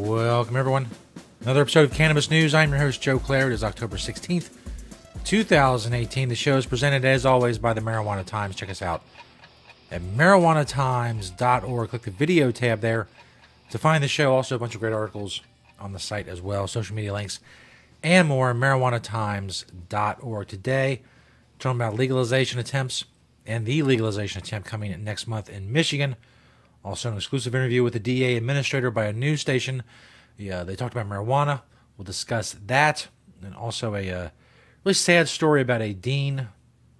Welcome, everyone. Another episode of Cannabis News. I'm your host, Joe Klare. It is October 16th, 2018. The show is presented, as always, by the Marijuana Times. Check us out at marijuanatimes.org. Click the video tab there to find the show. Also, a bunch of great articles on the site as well, social media links, and more. marijuanatimes.org. Today, talking about legalization attempts and the legalization attempt coming next month in Michigan. Also, an exclusive interview with the DEA Administrator by a news station. They talked about marijuana. We'll discuss that. And also a really sad story about a dean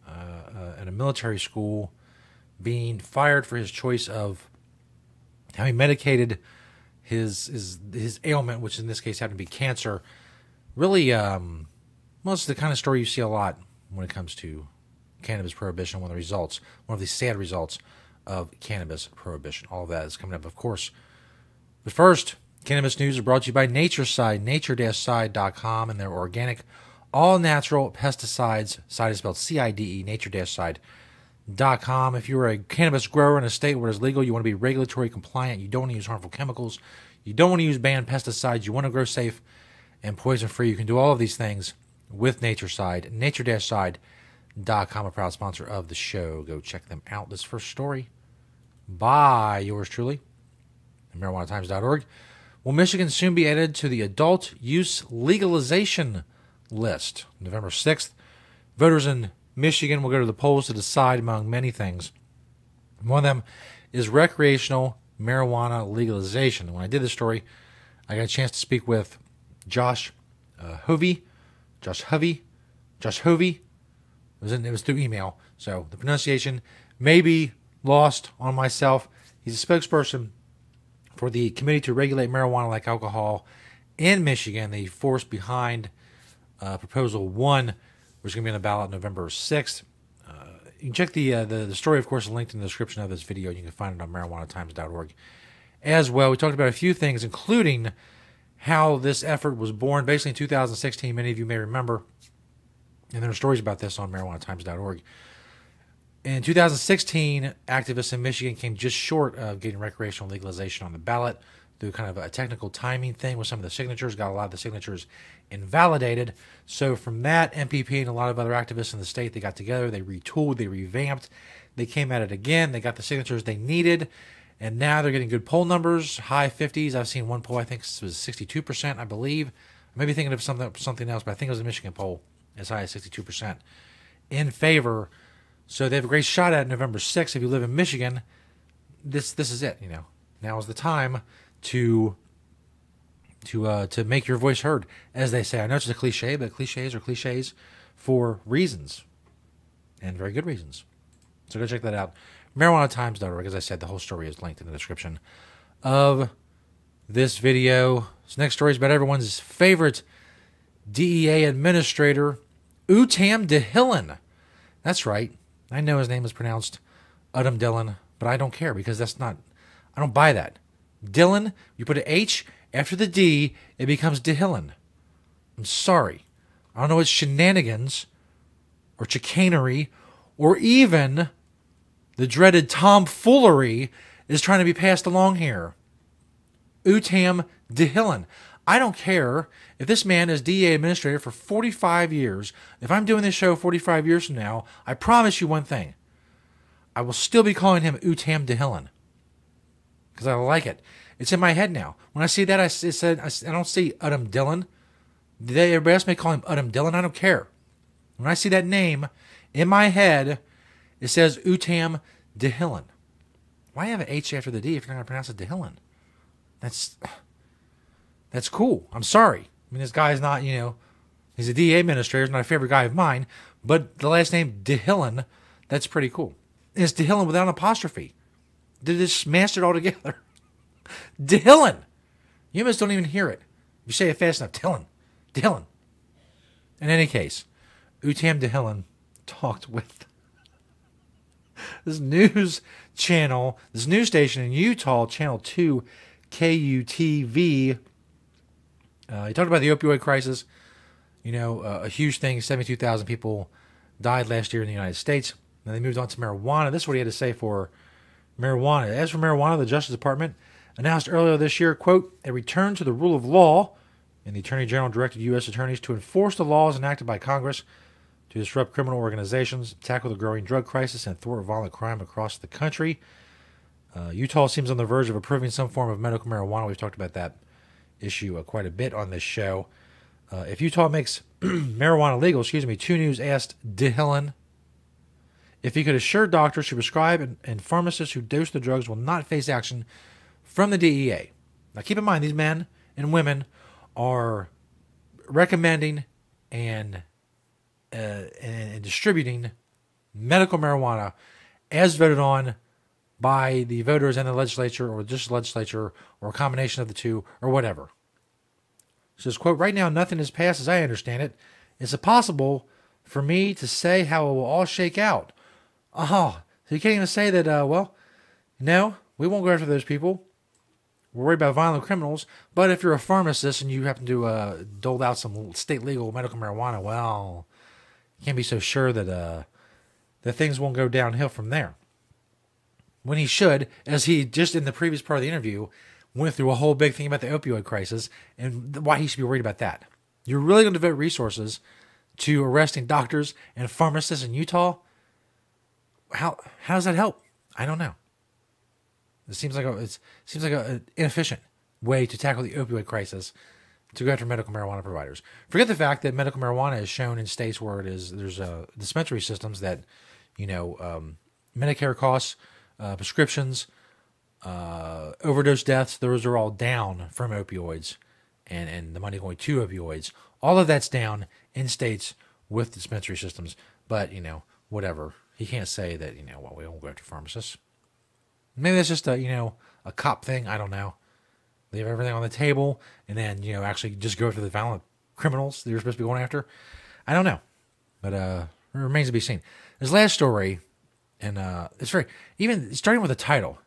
at a military school being fired for his choice of how he medicated his ailment, which in this case happened to be cancer. Really, most of the kind of story you see a lot when it comes to cannabis prohibition. One of the sad results of cannabis prohibition. All of that is coming up, of course. But first, Cannabis News is brought to you by Natureside, nature-side.com, and their organic, all-natural pesticides. Side is spelled C-I-D-E, nature-side.com. If you're a cannabis grower in a state where it's legal, you want to be regulatory compliant, you don't want to use harmful chemicals, you don't want to use banned pesticides, you want to grow safe and poison-free, you can do all of these things with Natureside, nature-side.com, a proud sponsor of the show. Go check them out. This first story by yours truly, marijuanatimes.org. Will Michigan soon be added to the adult use legalization list? November 6th, voters in Michigan will go to the polls to decide among many things. One of them is recreational marijuana legalization. When I did this story, I got a chance to speak with Josh Hovey. It was through email, so the pronunciation may be lost on myself. He's a spokesperson for the Committee to Regulate Marijuana Like Alcohol in Michigan, the force behind Proposal 1, which is going to be on the ballot November 6th. You can check the story, of course, linked in the description of this video. You can find it on marijuanatimes.org as well. We talked about a few things, including how this effort was born basically in 2016. Many of you may remember, and there are stories about this on marijuanatimes.org. In 2016, activists in Michigan came just short of getting recreational legalization on the ballot through kind of a technical timing thing with some of the signatures, got a lot of the signatures invalidated. So from that, MPP and a lot of other activists in the state, they got together, they retooled, they revamped, they came at it again, they got the signatures they needed, and now they're getting good poll numbers, high 50s. I've seen one poll, I think it was 62%, I believe. I may be thinking of something else, but I think it was a Michigan poll, as high as 62% in favor. So they have a great shot at it November 6th. If you live in Michigan, this is it. Now is the time to make your voice heard, as they say. I know it's a cliche, but cliches are cliches for reasons, and very good reasons. So go check that out. marijuanatimes.org. As I said, the whole story is linked in the description of this video. This next story is about everyone's favorite DEA Administrator, Utam Dillon. That's right. I know his name is pronounced Utam Dillon, but I don't care because I don't buy that. Dillon, you put an H after the D, it becomes Dillon. I'm sorry. I don't know what shenanigans or chicanery or even the dreaded tomfoolery is trying to be passed along here. Utam Dillon. I don't care if this man is DEA Administrator for 45 years. If I'm doing this show 45 years from now, I promise you one thing. I will still be calling him Utam Dillon. Because I like it. It's in my head now. When I see that, I don't see Utam Dillon. Everybody else may call him Utam Dillon. I don't care. When I see that name in my head, it says Utam Dillon. Why have an H after the D if you're not going to pronounce it Dillon? That's cool. I'm sorry. I mean, this guy's not, he's a DEA administrator. He's not a favorite guy of mine. But the last name, Dillon, that's pretty cool. And it's Dillon without an apostrophe. They just smashed it all together. Dillon. You almost don't even hear it. If you say it fast enough, Dillon. In any case, Utam Dillon talked with this news channel, this news station in Utah, Channel 2, KUTV. He talked about the opioid crisis. A huge thing. 72,000 people died last year in the United States. Then they moved on to marijuana. This is what he had to say for marijuana. As for marijuana, the Justice Department announced earlier this year, quote, a return to the rule of law, and the Attorney General directed U.S. attorneys to enforce the laws enacted by Congress to disrupt criminal organizations, tackle the growing drug crisis, and thwart violent crime across the country. Utah seems on the verge of approving some form of medical marijuana. We've talked about that issue quite a bit on this show. If Utah makes marijuana legal, 2 News asked DeHillen if he could assure doctors who prescribe and pharmacists who dose the drugs will not face action from the DEA. Now keep in mind, these men and women are recommending and distributing medical marijuana as voted on by the voters and the legislature, or just the legislature, or a combination of the two, or whatever. It says, quote, right now nothing is passed as I understand it. It's impossible for me to say how it will all shake out. So you can't even say that, no, we won't go after those people. We're worried about violent criminals. But if you're a pharmacist and you happen to dole out some state legal medical marijuana, well, you can't be so sure that things won't go downhill from there. When he should, as he just in the previous part of the interview went through a whole big thing about the opioid crisis and why he should be worried about that. You're really going to devote resources to arresting doctors and pharmacists in Utah? How does that help? I don't know. It seems like an inefficient way to tackle the opioid crisis, to go after medical marijuana providers. Forget the fact that medical marijuana is shown in states where there's dispensary systems that, Medicare costs, prescriptions, overdose deaths, those are all down from opioids, and the money going to opioids. All of that's down in states with dispensary systems. But, whatever. He can't say that, we won't go after pharmacists. Maybe that's just a cop thing. I don't know. Leave everything on the table and then, actually just go after the violent criminals that you're supposed to be going after. I don't know. But it remains to be seen. This last story, and it's very, even starting with the title,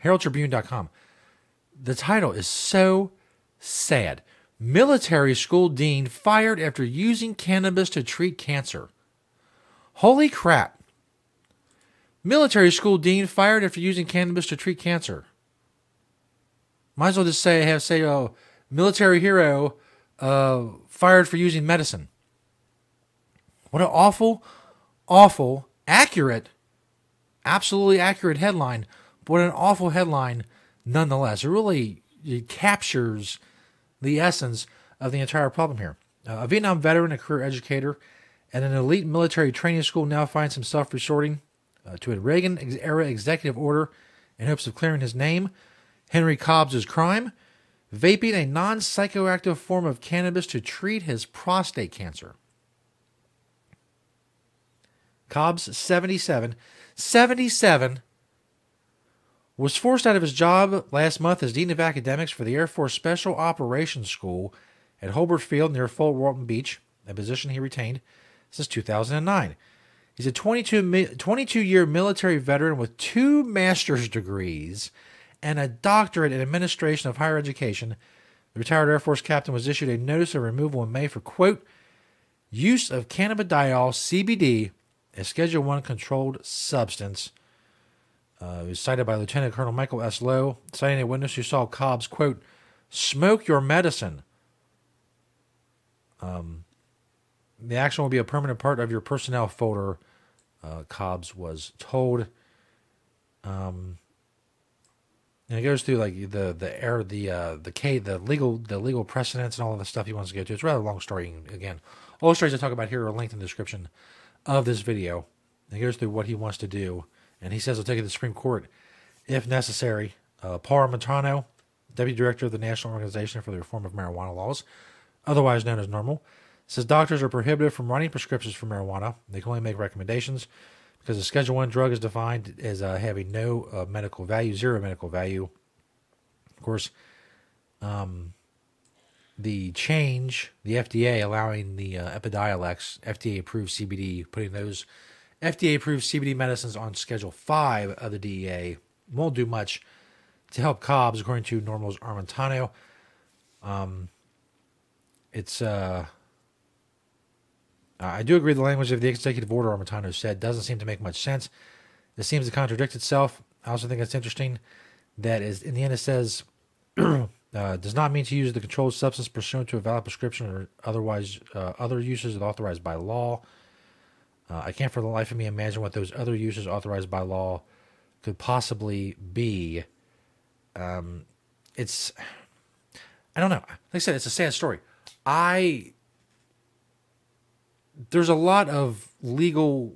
HeraldTribune.com. The title is so sad. Military school dean fired after using cannabis to treat cancer. Holy crap. Military school dean fired after using cannabis to treat cancer. Might as well just say, military hero fired for using medicine. What an awful, accurate, absolutely accurate headline, but an awful headline nonetheless. It captures the essence of the entire problem here. A Vietnam veteran, a career educator, and an elite military training school now finds himself resorting to a Reagan-era executive order in hopes of clearing his name. Henry Cobb's crime: vaping a non-psychoactive form of cannabis to treat his prostate cancer. Cobb's 77, was forced out of his job last month as Dean of Academics for the Air Force Special Operations School at Holbert Field near Fort Walton Beach, a position he retained since 2009. He's a 22-year military veteran with 2 master's degrees and a doctorate in administration of higher education. The retired Air Force captain was issued a notice of removal in May for, quote, use of cannabidiol, CBD, a Schedule I controlled substance. It was cited by Lieutenant Colonel Michael S. Lowe, citing a witness who saw Cobbs, quote, smoke your medicine. The action will be a permanent part of your personnel folder, Cobbs was told. And it goes through like the legal precedents and all of the stuff he wants to get to. It's a rather long story. Again, all the stories I talk about here are linked in the description of this video. It goes through what he wants to do, and he says he'll take it to the Supreme Court if necessary. Paul Montano, Deputy Director of the National Organization for the Reform of Marijuana Laws, otherwise known as NORML, says doctors are prohibited from writing prescriptions for marijuana. They can only make recommendations because the Schedule I drug is defined as having no medical value, zero medical value. Of course, the change, the FDA allowing the Epidiolex, FDA-approved CBD, putting those FDA-approved CBD medicines on Schedule 5 of the DEA won't do much to help Cobbs, according to NORML's Armentano. I do agree the language of the executive order, Armentano said, doesn't seem to make much sense. It seems to contradict itself. I also think it's interesting that is in the end it says Does not mean to use the controlled substance pursuant to a valid prescription or otherwise other uses authorized by law. I can't for the life of me imagine what those other uses authorized by law could possibly be. It's, I don't know. Like I said, it's a sad story. There's a lot of legal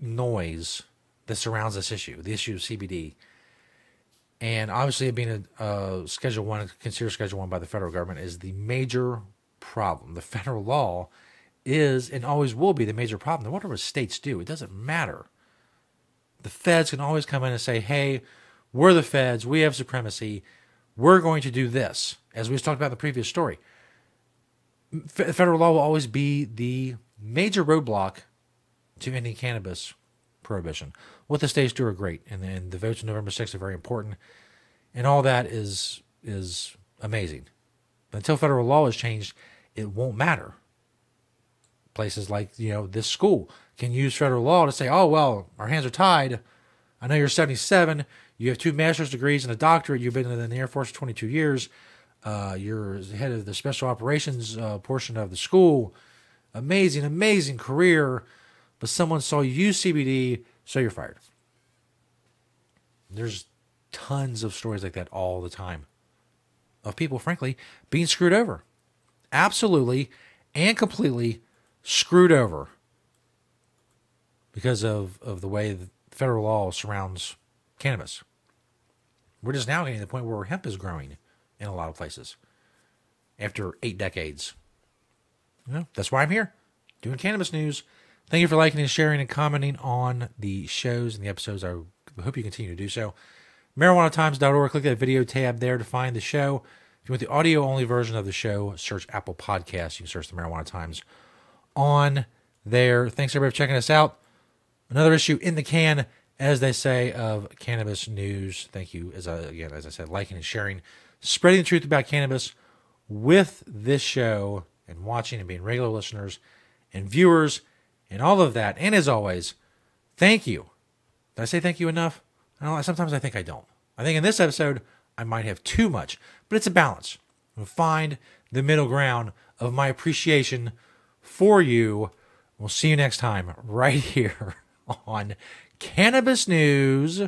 noise that surrounds this issue, the issue of CBD. And obviously it being a Schedule 1, considered Schedule 1 by the federal government is the major problem. The federal law is and always will be the major problem. No matter what states do, it doesn't matter. The feds can always come in and say, hey, we're the feds, we have supremacy, we're going to do this. As we just talked about in the previous story, federal law will always be the major roadblock to ending cannabis prohibition. What the states do are great, and the votes on November 6th are very important, and all that is amazing. But until federal law is changed, it won't matter. Places like, this school can use federal law to say, oh, well, our hands are tied. I know you're 77. You have 2 master's degrees and a doctorate. You've been in the Air Force for 22 years. You're head of the special operations portion of the school. Amazing, amazing career. But someone saw you use CBD, so you're fired. There's tons of stories like that all the time of people, frankly, being screwed over. Absolutely and completely screwed over because of the way the federal law surrounds cannabis. We're just now getting to the point where hemp is growing in a lot of places after 8 decades. That's why I'm here, doing cannabis news. Thank you for liking and sharing and commenting on the shows and the episodes. I hope you continue to do so. MarijuanaTimes.org. Click that video tab there to find the show. If you want the audio-only version of the show, search Apple Podcasts. You can search the Marijuana Times on there. Thanks, everybody, for checking us out. Another issue in the can, as they say, of cannabis news. Thank you, as I said, liking and sharing, spreading the truth about cannabis with this show, and watching and being regular listeners and viewers and all of that. And as always, thank you. Did I say thank you enough? Sometimes I think I don't. I think in this episode, I might have too much, but it's a balance. We'll find the middle ground of my appreciation for you. We'll see you next time right here on Cannabis News